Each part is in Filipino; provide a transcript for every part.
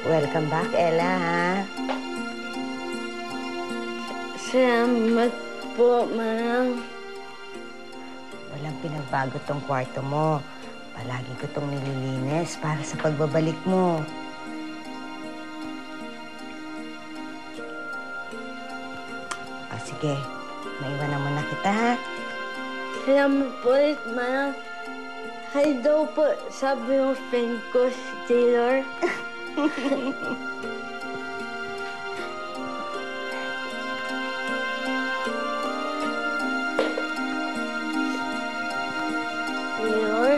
Welcome back, Ella, ha? Salamat po, Manang. Walang pinagbago tong kwarto mo. Palagi ko tong nililinis para sa pagbabalik mo. Sige, maiwanan mo na kita, ha? Salamat po ulit, Manang. Hi daw po, sabi ng friend ko, si Taylor. Taylor?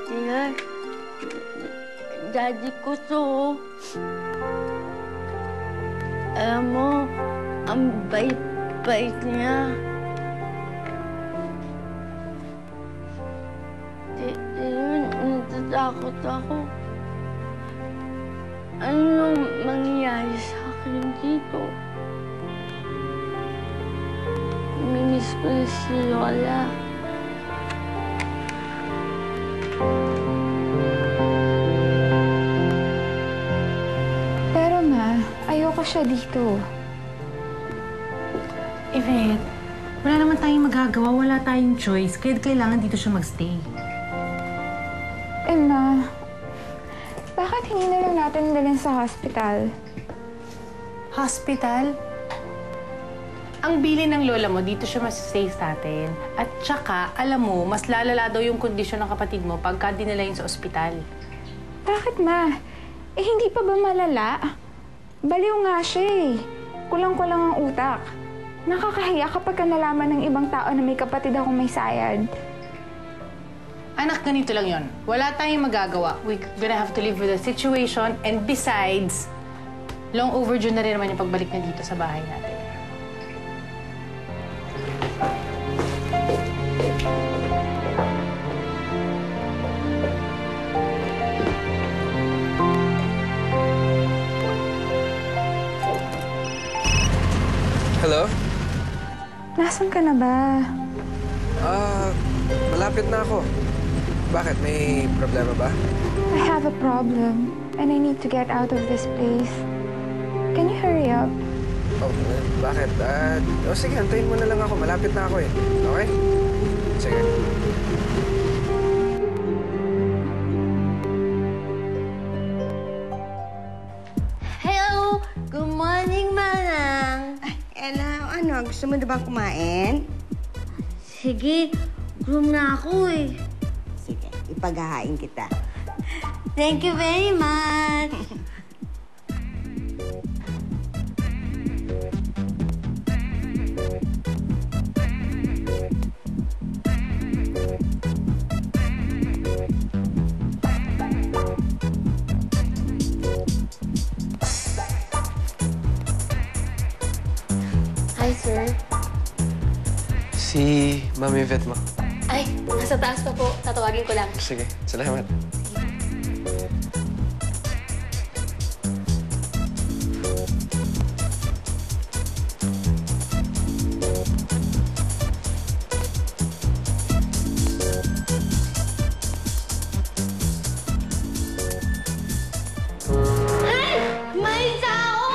Taylor? Daddy ko to. Alam mo, ang bait-bait niya. Natatakot ako. Ano yung mangyayari sa akin dito? Mimiss ko na si Lola. Pero ma, ayoko siya dito. Yvette, wala naman tayong magagawa, wala tayong choice. Kaya kailangan dito siya magstay. Ma, bakit hindi na lang natin dalhin sa hospital? Hospital? Ang bilin ng lola mo, dito siya masistay sa atin. At tsaka, alam mo, mas lalala daw yung kondisyon ng kapatid mo pagka dinala yun sa ospital. Bakit, ma? Eh, hindi pa ba malala? Baliw nga siya eh. Kulang-kulang ang utak. Nakakahiya kapag nalaman ng ibang tao na may kapatid akong may sayad. Anak, ganito lang yon. Wala tayong magagawa. We're gonna have to live with the situation. And besides, long overdue na rin naman yung pagbalik na dito sa bahay natin. Hello? Nasaan ka na ba? Malapit na ako. Bakit? May problema ba? I have a problem, and I need to get out of this place. Can you hurry up? Oh, bakit? Sige, antayin mo na lang ako. Malapit na ako eh. Okay? Sige. Hello! Good morning, Manang! Ay, Ella, ano? Gusto mo na bang kumain? Sige, gutom na ako eh. Sige, ipaghahain kita. Thank you very much! Hi, sir. Si Mami Yvette mo. Ay, nasa taas pa po. Tatawagin ko lang. Sige, salamat. Ay! May tao!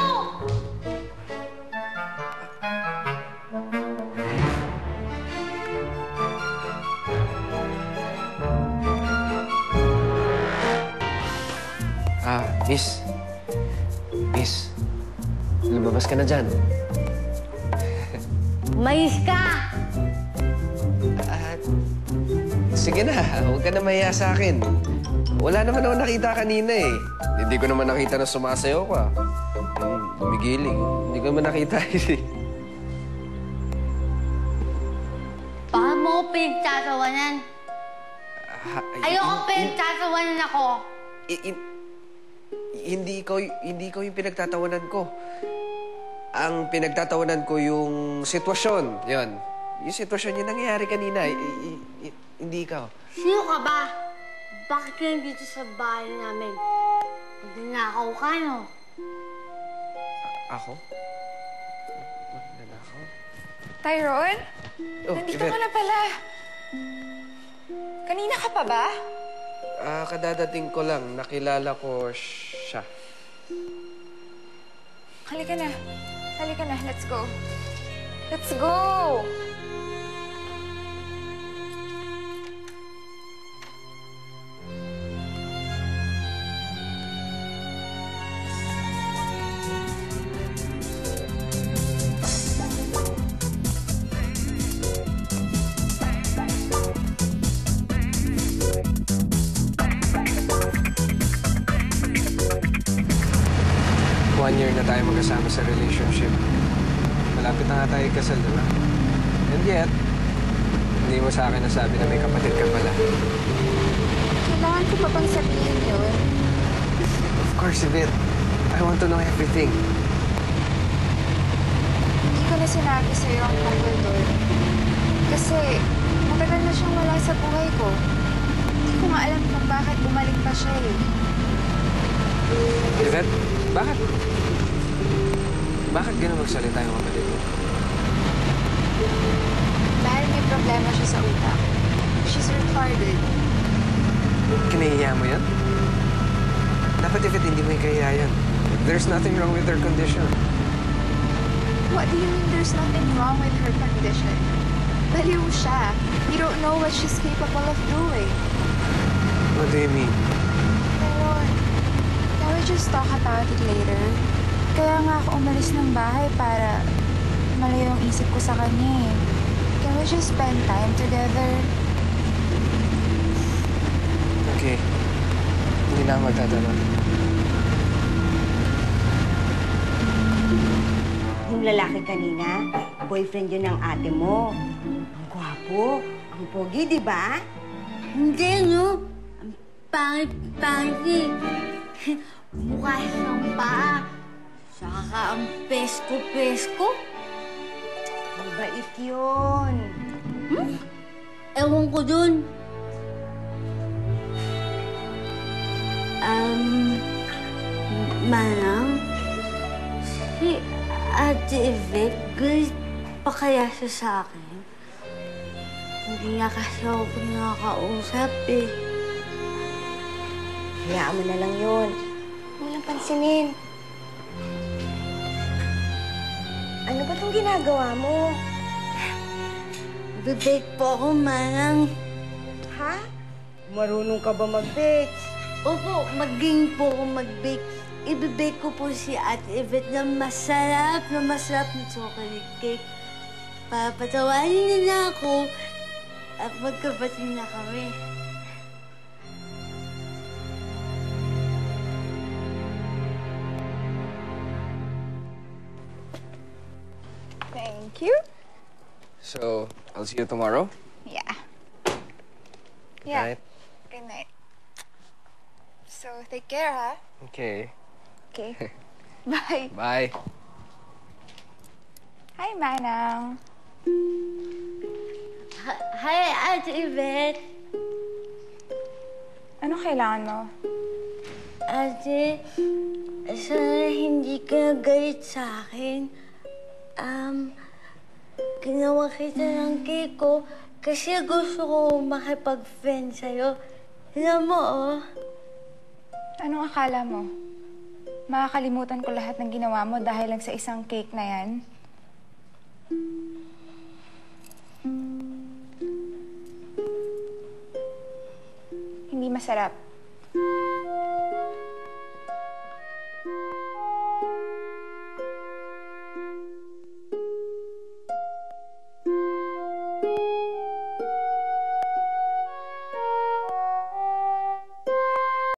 Miss. Miss. Lumabas ka na dyan. Mais ka! Sige na, huwag ka na mahiya sa akin. Wala naman ako nakita kanina eh. Hindi ko naman nakita na sumasayaw ka. Gumigiling. Hindi ko naman nakita eh. Baka mo ko pinagtatawanan. Ayoko pinagtatawanan ako. Hindi ko yung pinagtatawanan ko. Ang pinagtatawanan ko yung sitwasyon. Yan. Yung sitwasyon yung nangyayari kanina. Hindi ikaw. Sino ka ba? Bakit ka nandito sa bahay namin? Magnanakaw ka, no? Ako? Magnanakaw? Tyrone? Oh, Nandito Yvette. ka na pala. Kanina ka pa ba? Kadadating ko lang. Nakilala ko siya. Halika na. Halika na. Let's go. Let's go! 1 year na tayo magkasama sa relationship. Malapit na nga tayo ikasal, di ba? And yet, hindi mo sa akin nasabi na may kapatid ka pala. Kailangan ko pa bang sabihin yun? Of course, Yvette. I want to know everything. Hindi ko na sinabi sa'yo ang tungkol doon. Kasi matagal na siyang wala sa buhay ko. Hindi ko nga alam kung bakit bumalik pa siya eh. Yvette, bakit? Bakit gano'n magsalita yung kapatid mo? Dahil may problema siya sa utak. She's retarded. Kinahiya mo yan? Dapat, Yvette, hindi mo ikahiya yan. There's nothing wrong with her condition. What do you mean there's nothing wrong with her condition? Baliw siya. You don't know what she's capable of doing. What do you mean? Pero, can we just talk about it later? Kaya nga ako umalis ng bahay para malayo ang isip ko sa kanya eh. Can we just spend time together? Okay. Hindi na ako magtatanong. Yung lalaki kanina, boyfriend yun ng ate mo. Ang gwapo, ang pogi, di ba? Hindi, no? Ang pangit-pangit. Mukha siyang paa. Saka ang pesko-pesko. Mabait yun. Ewan ko dun. Manang, si Ate Yvette, galit pa kaya siya sa akin? Hindi nga kasi ako pinakausap eh. Hayaan mo na lang yun. Huwag mo lang pansinin. Ano ba itong ginagawa mo? Bibake po ako, Manang. Ha? Marunong ka ba mag-bake? Opo, maging po ako mag-bake. Ibibake ko po si Ate Yvette na masarap na chocolate cake. Papatawanin niya na ako at magkapatid na kami. Thank you. So, I'll see you tomorrow? Yeah. Yeah. Right? Good night. So, take care, ha? Okay. Okay. Bye. Bye. Hi, Manang. Hi, Ate Yvette. Ano kailangan mo? Ate, sana hindi ka galit sa akin. Ginawa kita ng cake ko kasi gusto ko makipag-friend sa'yo. Alam mo, oh. Anong akala mo? Makakalimutan ko lahat ng ginawa mo dahil lang sa isang cake na yan? Hindi masarap.